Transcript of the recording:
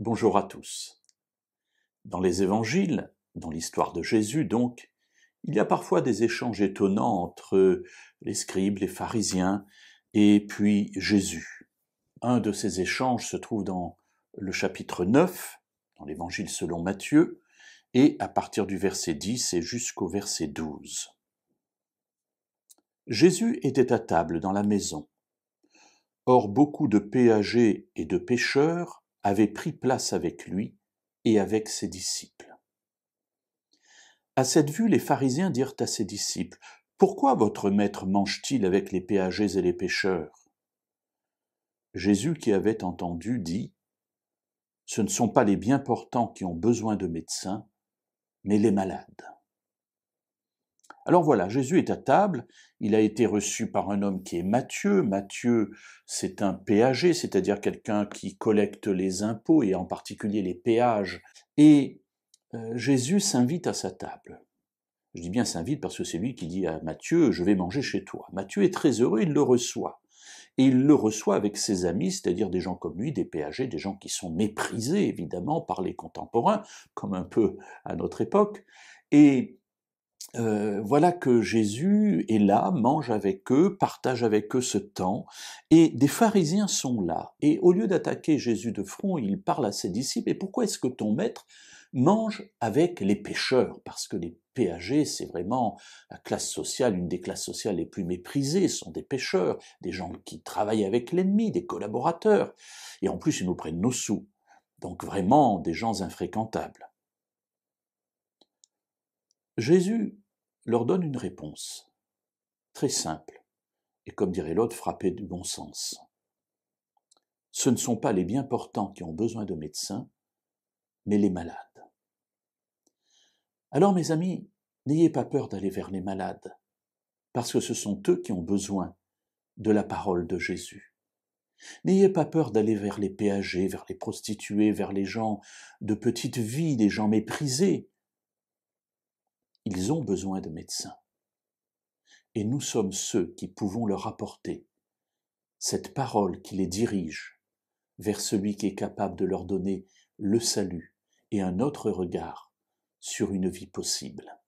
Bonjour à tous. Dans les évangiles, dans l'histoire de Jésus donc, il y a parfois des échanges étonnants entre les scribes, les pharisiens et puis Jésus. Un de ces échanges se trouve dans le chapitre 9, dans l'évangile selon Matthieu, et à partir du verset 10 et jusqu'au verset 12. Jésus était à table dans la maison. Or beaucoup de péagers et de pêcheurs avaient pris place avec lui et avec ses disciples. À cette vue, les pharisiens dirent à ses disciples, « Pourquoi votre maître mange-t-il avec les péagers et les pêcheurs ?» Jésus, qui avait entendu, dit, « Ce ne sont pas les bien portants qui ont besoin de médecins, mais les malades. » Alors voilà, Jésus est à table, il a été reçu par un homme qui est Matthieu. Matthieu, c'est un péager, c'est-à-dire quelqu'un qui collecte les impôts et en particulier les péages. Et Jésus s'invite à sa table. Je dis bien s'invite parce que c'est lui qui dit à Matthieu, je vais manger chez toi. Matthieu est très heureux, il le reçoit. Et il le reçoit avec ses amis, c'est-à-dire des gens comme lui, des péagers, des gens qui sont méprisés évidemment par les contemporains, comme un peu à notre époque. Et voilà que Jésus est là, mange avec eux, partage avec eux ce temps, et des pharisiens sont là. Et au lieu d'attaquer Jésus de front, il parle à ses disciples, et pourquoi est-ce que ton maître mange avec les pécheurs? Parce que les péagers, c'est vraiment la classe sociale, une des classes sociales les plus méprisées, sont des pécheurs, des gens qui travaillent avec l'ennemi, des collaborateurs, et en plus ils nous prennent nos sous. Donc vraiment des gens infréquentables. Jésus leur donne une réponse, très simple, et comme dirait l'autre, frappée du bon sens. Ce ne sont pas les bien portants qui ont besoin de médecins, mais les malades. Alors mes amis, n'ayez pas peur d'aller vers les malades, parce que ce sont eux qui ont besoin de la parole de Jésus. N'ayez pas peur d'aller vers les péagers, vers les prostituées, vers les gens de petite vie, des gens méprisés. Ils ont besoin de médecins. Et nous sommes ceux qui pouvons leur apporter cette parole qui les dirige vers celui qui est capable de leur donner le salut et un autre regard sur une vie possible.